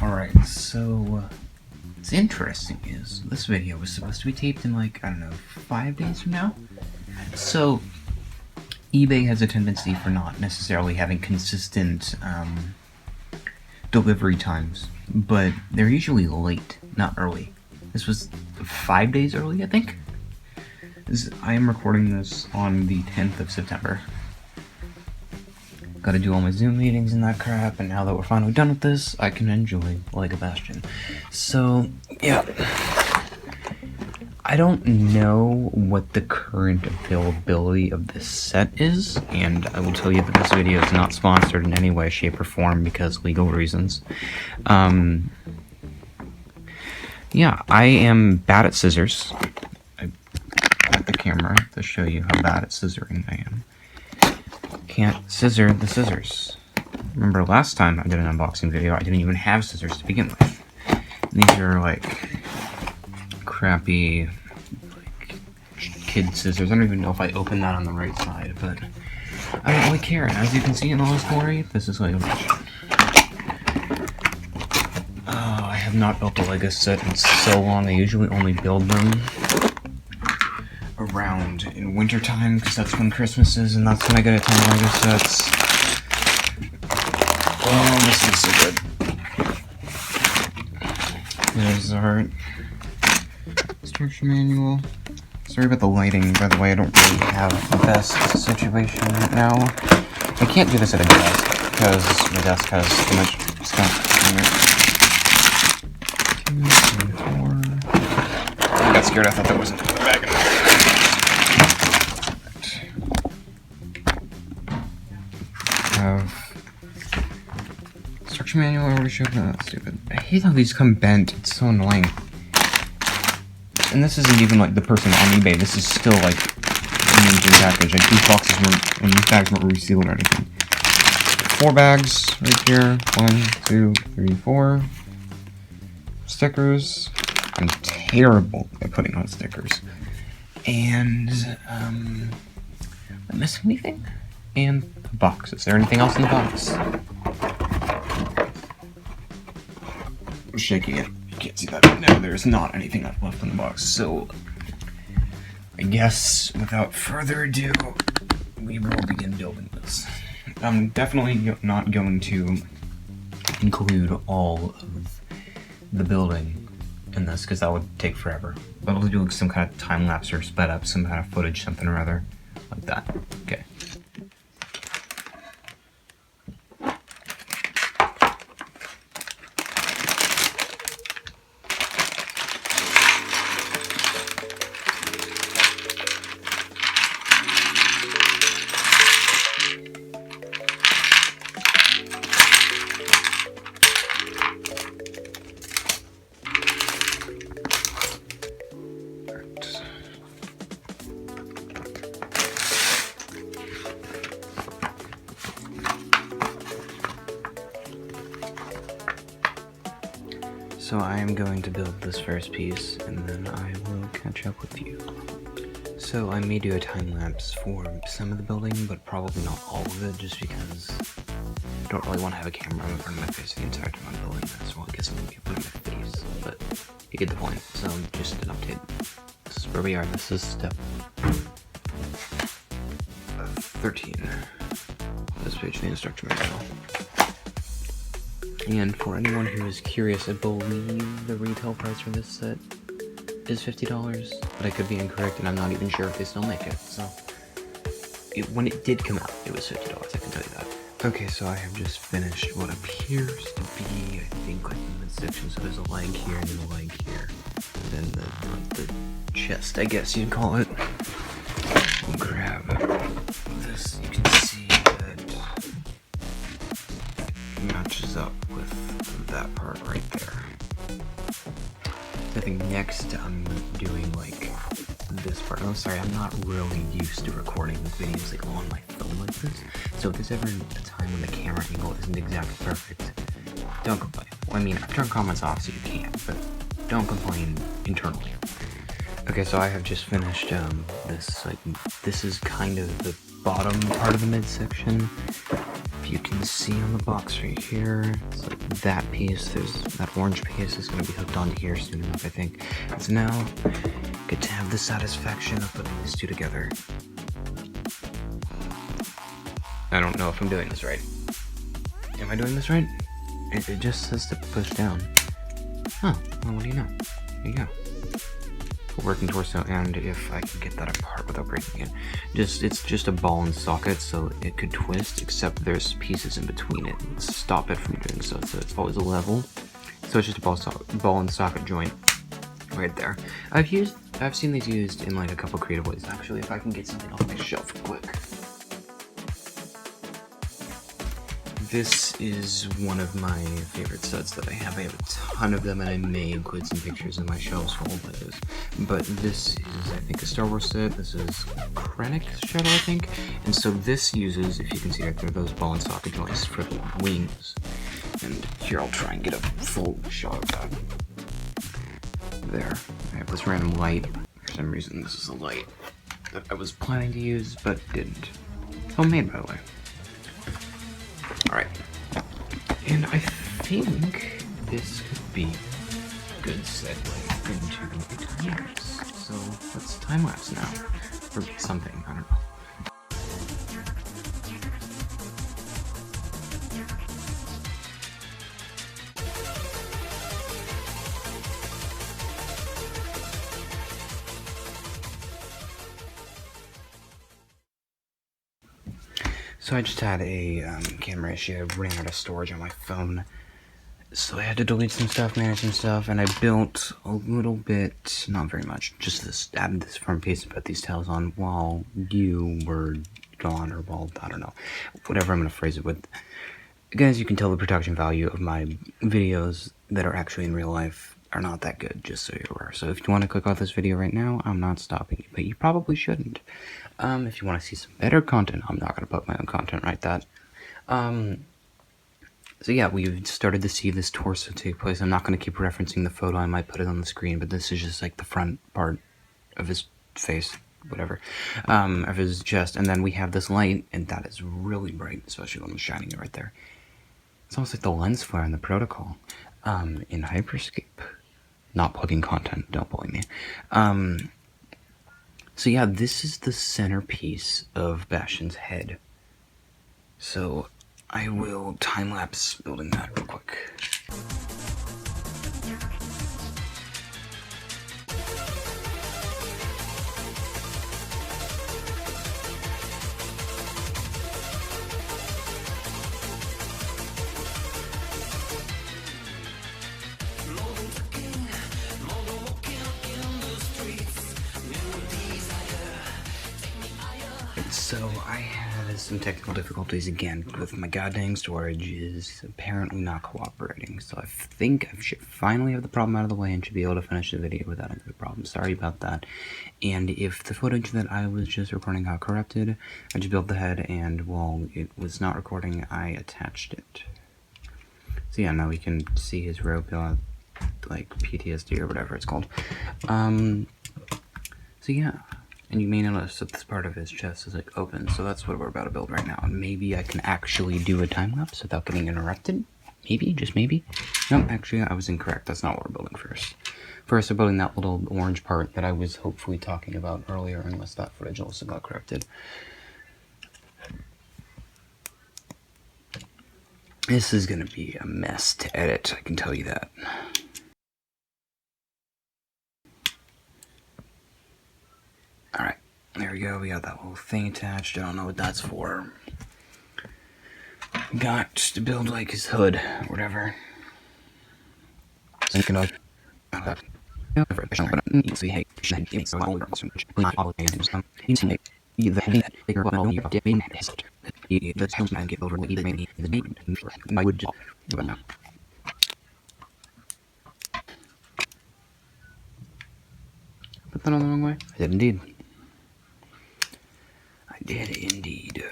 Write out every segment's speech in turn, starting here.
Alright, so what's interesting is this video was supposed to be taped in like, I don't know, 5 days from now? So eBay has a tendency for not necessarily having consistent delivery times, but they're usually late, not early. This was 5 days early, I think? I am recording this on the 10th of September. Gotta do all my Zoom meetings and that crap, and now that we're finally done with this, I can enjoy like a Bastion. So, yeah. I don't know what the current availability of this set is, and I will tell you that this video is not sponsored in any way, shape, or form because legal reasons. Yeah, I am bad at scissors. I got the camera to show you how bad at scissoring I am. Can't scissor the scissors. Remember last time I did an unboxing video, I didn't even have scissors to begin with. These are like crappy like kid scissors. I don't even know if I opened that on the right side, but I don't really care. And as you can see in all this glory, this is Lego Bastion. Oh, I have not built a Lego set in so long. I usually only build them around in wintertime, because that's when Christmas is, and that's when I get a ton of Lego sets. Oh, this is so good. There's our instruction manual. Sorry about the lighting, by the way, I don't really have the best situation right now. I can't do this at a desk, because my desk has too much stuff on it. 2, 3, 4. I got scared, I thought that wasn't in the bag. Instruction manual, I already showed that. That's stupid. I hate how these come bent. It's so annoying. And this isn't even like the person on eBay. This is still like an engine package. Like these boxes weren't, and these bags weren't resealed or anything. 4 bags right here. 1, 2, 3, 4. Stickers. I'm terrible at putting on stickers. And am I missing anything? And the box. Is there anything else in the box? I'm shaking it. You can't see that right now. There's not anything left in the box. So, I guess without further ado, we will begin building this. I'm definitely not going to include all of the building in this, because that would take forever. But I'll do like some kind of time lapse or sped up some kind of footage, something or other, like that. Okay. So I am going to build this first piece, and then I will catch up with you. So I may do a time lapse for some of the building, but probably not all of it, just because I don't really want to have a camera in front of my face the entire time I'm building this. Well, I guess I'm going to be putting my face, but you get the point. So just an update. This is where we are. This is step 13. This page of the instruction manual. And for anyone who is curious, I believe the retail price for this set is $50, but I could be incorrect, and I'm not even sure if they still make it, so... when it did come out, it was $50, I can tell you that. Okay, so I have just finished what appears to be, I think, like the midsection, so there's a leg here, and then a leg here, and then the chest, I guess you'd call it. We'll grab this, you can see that it matches up with that part right there. I think next I'm doing like this part. Oh, sorry, I'm not really used to recording videos like on my phone like this. So if there's ever a time when the camera angle isn't exactly perfect, don't complain. Well, I mean, I've turned comments off so you can't, but don't complain internally. Okay, so I have just finished this. Like, this is kind of the bottom part of the midsection. if you can see on the box right here, it's like that piece, there's that orange piece is going to be hooked onto here soon enough, I think. So now, get to have the satisfaction of putting these two together. I don't know if I'm doing this right. Am I doing this right? It just says to push down. Huh, well, what do you know? There you go. Working torso, and if I can get that apart without breaking it. It's just a ball and socket, so it could twist, except there's pieces in between it that stop it from doing so it's always level. So it's just a ball and socket joint right there. I've seen these used in like a couple creative ways actually, if I can get something off my shelf quick. This is one of my favorite sets that I have. I have a ton of them, and I may include some pictures in my shelves for all those. But this is, I think, a Star Wars set. This is Krennic's Shadow, I think. And so this uses, if you can see right there, those ball and socket joints for the wings. And here, I'll try and get a full shot of that. There. I have this random light. For some reason, this is a light that I was planning to use, but didn't. Homemade, by the way. Alright, and I think this could be a good segue into a time-lapse. So let's time-lapse now, or something, I don't know. So I just had a camera issue. I ran out of storage on my phone, so I had to delete some stuff, manage some stuff, and I built a little bit, not very much, just added this front piece and put these tails on while you were gone, or while, I don't know, whatever I'm going to phrase it with. Guys, you can tell the production value of my videos that are actually in real life are not that good, just so you're aware. So if you want to click off this video right now, I'm not stopping you, but you probably shouldn't. If you want to see some better content, I'm not going to put my own content right that. So yeah, we've started to see this torso take place. I'm not going to keep referencing the photo. I might put it on the screen, but this is just like the front part of his face, whatever, of his chest. And then we have this light, and that is really bright, especially when I'm shining it right there. It's almost like the lens flare in the protocol, in Hyperscape. Not plugging content, don't bully me. So yeah, this is the centerpiece of Bastion's head. So I will time-lapse building that real quick. So I had some technical difficulties again with my goddamn storage is apparently not cooperating. So I think I should finally have the problem out of the way and should be able to finish the video without any problem. Sorry about that. And if the footage that I was just recording got corrupted, I just built the head, and while it was not recording, I attached it. So yeah, now we can see his rope, like PTSD or whatever it's called. So yeah. And you may notice that this part of his chest is like open, so that's what we're about to build right now. And maybe I can actually do a time-lapse without getting interrupted. Maybe, just maybe. No, actually, I was incorrect. That's not what we're building first. First, we're building that little orange part that I was hopefully talking about earlier, unless that footage also got corrupted. This is gonna be a mess to edit, I can tell you that. Alright, there we go, we got that little thing attached, I don't know what that's for. Got to build like his hood, or whatever. Put that on the wrong way? I did indeed. I did indeed.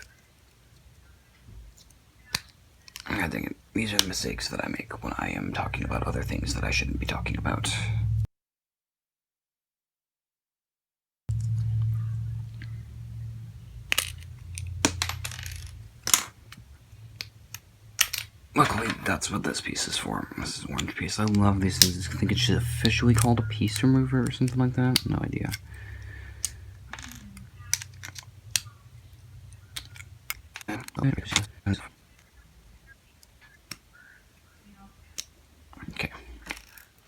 God dang it. These are the mistakes that I make when I am talking about other things that I shouldn't be talking about. luckily, that's what this piece is for. This is orange piece. I love these things. I think it should officially called a piece remover or something like that. No idea. Okay.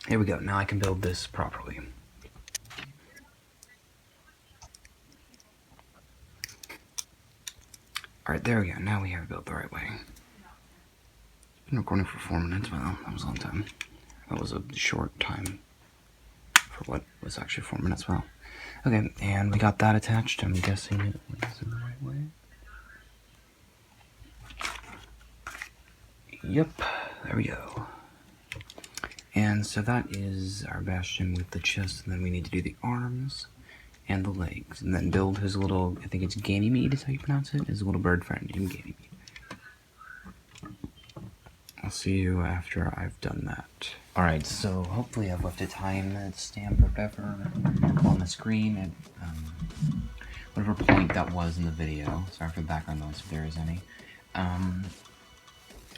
Here we go. Now I can build this properly. Alright, there we go. Now we have it built the right way. Been recording for 4 minutes. Well, that was a long time. That was a short time for what was actually 4 minutes. Well, okay, and we got that attached. I'm guessing it was in the right way. Yep, there we go. And so that is our Bastion with the chest, and then we need to do the arms and the legs, and then build his little, I think it's Ganymede is how you pronounce it, his little bird friend named Ganymede. I'll see you after I've done that. Alright, so hopefully I've left a time stamp or whatever on the screen at whatever point that was in the video. Sorry for the background noise if there is any.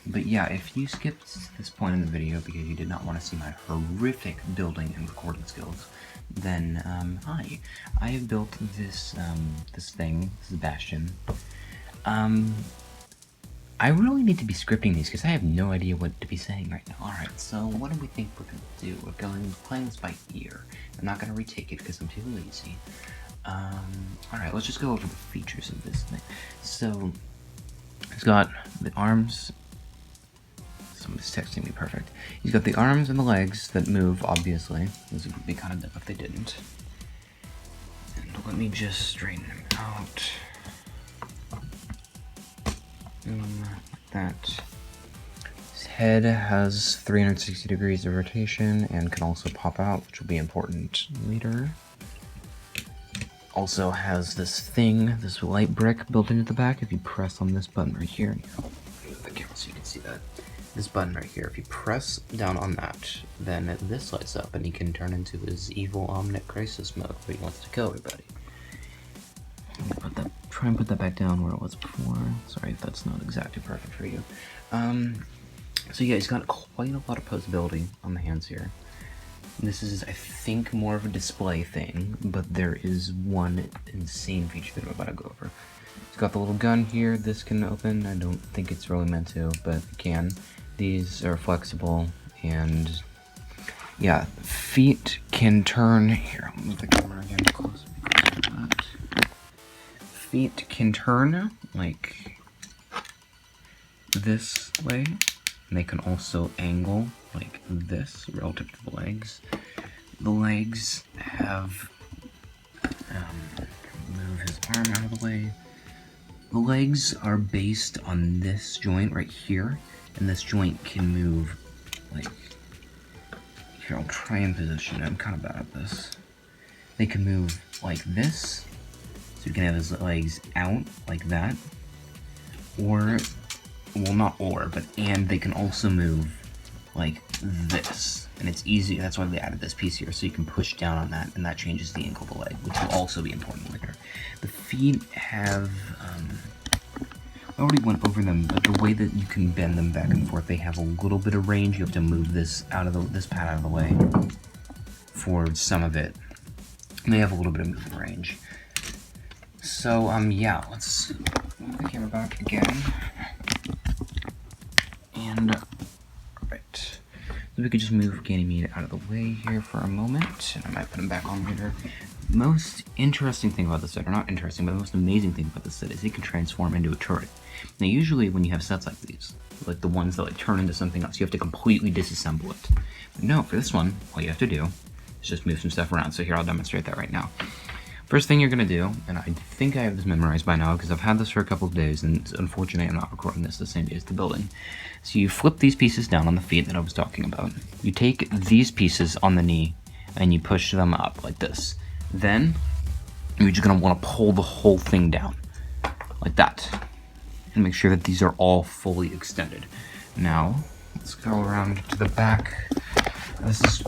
But yeah, if you skipped this point in the video because you did not want to see my horrific building and recording skills, then hi. I have built this this thing, this is Bastion. I really need to be scripting these because I have no idea what to be saying right now. Alright, so what do we think we're going to do? We're playing this by ear. I'm not going to retake it because I'm too lazy. Alright, let's just go over the features of this thing. So, it's got the arms. Somebody's texting me, perfect. He's got the arms and the legs that move, obviously. This would be kind of dumb if they didn't. And let me just straighten him out. Like that. His head has 360 degrees of rotation and can also pop out, which will be important later. Also has this thing, this light brick built into the back. If you press on this button right here, move the camera so you can see that. This button right here, if you press down on that, then this lights up and he can turn into his evil Omnic Crisis mode where he wants to kill everybody. Try and put that back down where it was before. Sorry if that's not exactly perfect for you. So yeah, he's got quite a lot of posability on the hands here. This is, I think, more of a display thing, but there is one insane feature that I'm about to go over. He's got the little gun here. This can open. I don't think it's really meant to, but it can. These are flexible, and yeah, feet can turn. Here, I'll move the camera again close. Feet can turn like this way, and they can also angle like this relative to the legs. The legs have move his arm out of the way. The legs are based on this joint right here, and this joint can move like here. I'll try and position it. I'm kind of bad at this. They can move like this. So you can have his legs out like that, or, well, not or, but and they can also move like this. And it's easy, that's why they added this piece here, so you can push down on that, and that changes the angle of the leg, which will also be important later. The feet have, I already went over them, but the way that you can bend them back and forth, they have a little bit of range. You have to move this out of this pad out of the way for some of it. And they have a little bit of movement range. So, yeah, let's move the camera back again. And, alright. So we could just move Ganymede out of the way here for a moment, and I might put him back on later. Most interesting thing about this set, or not interesting, but the most amazing thing about this set is it can transform into a turret. Now, usually when you have sets like these, like the ones that like turn into something else, you have to completely disassemble it. But no, for this one, all you have to do is just move some stuff around. So here, I'll demonstrate that right now. First thing you're going to do, and I think I have this memorized by now because I've had this for a couple of days, and unfortunately I'm not recording this the same day as the building. So you flip these pieces down on the feet that I was talking about. You take these pieces on the knee, and you push them up like this. Then, you're just going to want to pull the whole thing down, like that. And make sure that these are all fully extended. Now, let's go around to the back. This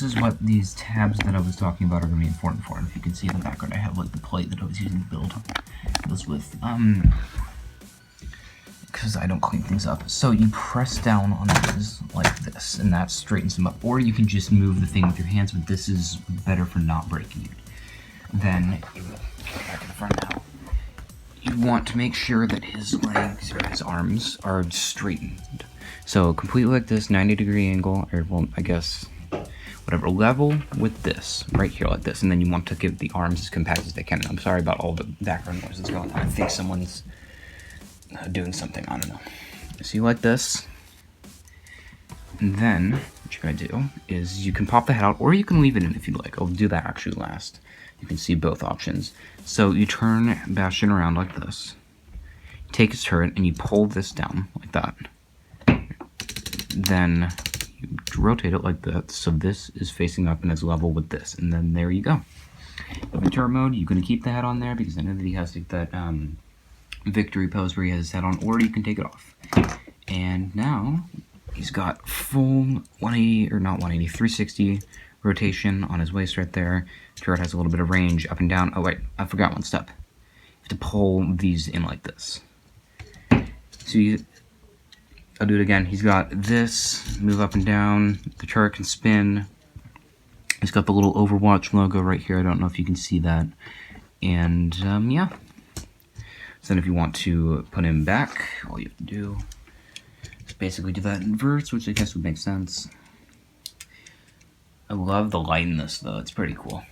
is what these tabs that I was talking about are going to be important for. And if you can see in the background, I have like the plate that I was using to build this with. because I don't clean things up. So you press down on these like this, and that straightens them up. Or you can just move the thing with your hands, but this is better for not breaking it. Then, get back in the front now. You want to make sure that his legs or his arms are straightened. So completely like this, 90-degree angle, or well, I guess, whatever, level with this, right here like this. And then you want to give the arms as compact as they can. And I'm sorry about all the background noise that's going on. I think someone's doing something, I don't know. So you like this. And then, what you're gonna do is you can pop the head out, or you can leave it in if you like. I'll do that actually last. You can see both options. So you turn Bastion around like this. Take his turret and you pull this down like that. Then you rotate it like that, so this is facing up and is level with this, and then there you go. In turret mode, you're going to keep the head on there because I know that he has like that victory pose where he has his head on, or you can take it off. And now he's got full 180, or not 180, 360 rotation on his waist right there. Turret has a little bit of range up and down. Oh wait, I forgot one step. You have to pull these in like this. So I'll do it again. He's got this, move up and down. The turret can spin. He's got the little Overwatch logo right here. I don't know if you can see that. And, yeah. So then if you want to put him back, all you have to do is basically do that in reverse, which I guess would make sense. I love the light in this, though. It's pretty cool.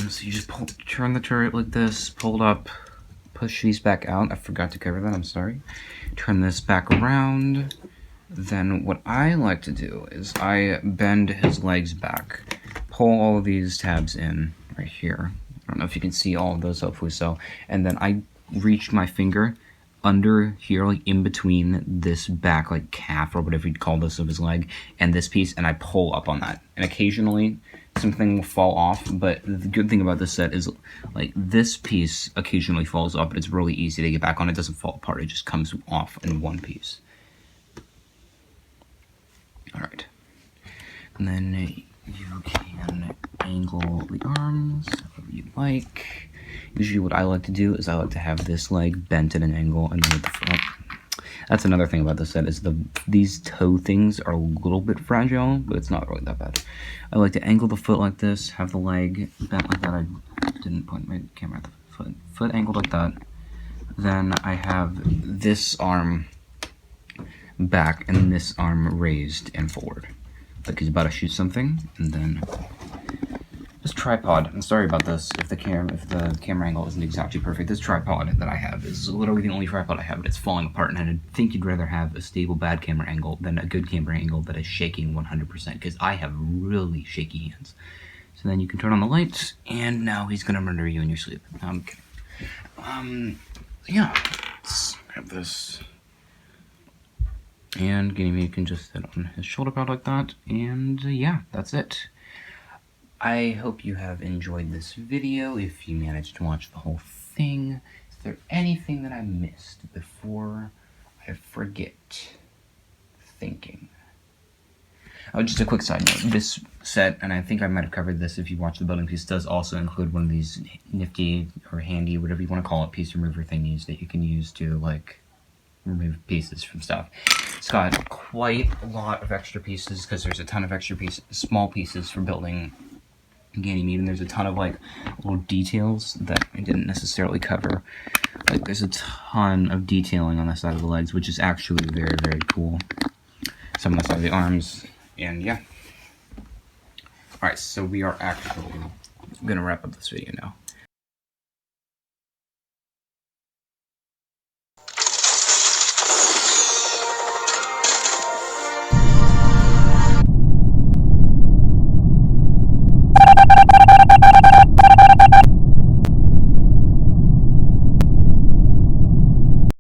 So you just turn the turret like this, pull it up, push these back out. I forgot to cover that, I'm sorry. Turn this back around. Then what I like to do is I bend his legs back, pull all of these tabs in right here. I don't know if you can see all of those, hopefully so. And then I reach my finger under here, like in between this back, like calf or whatever you'd call this of his leg, and this piece, and I pull up on that. And occasionally something will fall off, but the good thing about this set is like this piece occasionally falls off, but it's really easy to get back on. It doesn't fall apart, it just comes off in one piece. Alright. And then you can angle the arms however you like. Usually what I like to do is I like to have this leg bent at an angle and then with the front. That's another thing about this set is these toe things are a little bit fragile, but it's not really that bad. I like to angle the foot like this, have the leg bent like that. I didn't point my camera at the foot angled like that. Then I have this arm back and this arm raised and forward. Like he's about to shoot something, and then this tripod, I'm sorry about this if the camera angle isn't exactly perfect. This tripod that I have is literally the only tripod I have, but it's falling apart, and I think you'd rather have a stable bad camera angle than a good camera angle that is shaking 100%, because I have really shaky hands. So then you can turn on the lights, and now he's gonna murder you in your sleep. No, I'm kidding. Yeah, let's grab this. And Ganymede can just sit on his shoulder pad like that, and yeah, that's it. I hope you have enjoyed this video, if you managed to watch the whole thing. Is there anything that I missed before I forget thinking? Oh, just a quick side note. This set, and I think I might have covered this if you watch the building piece, does also include one of these nifty or handy, whatever you want to call it, piece remover thingies that you can use to, like, remove pieces from stuff. It's got quite a lot of extra pieces, because there's a ton of extra pieces, small pieces for building Ganymede, and there's a ton of like little details that I didn't necessarily cover. Like there's a ton of detailing on the side of the legs, which is actually very, very cool. Some on the side of the arms, and yeah. Alright, so we are actually gonna wrap up this video now.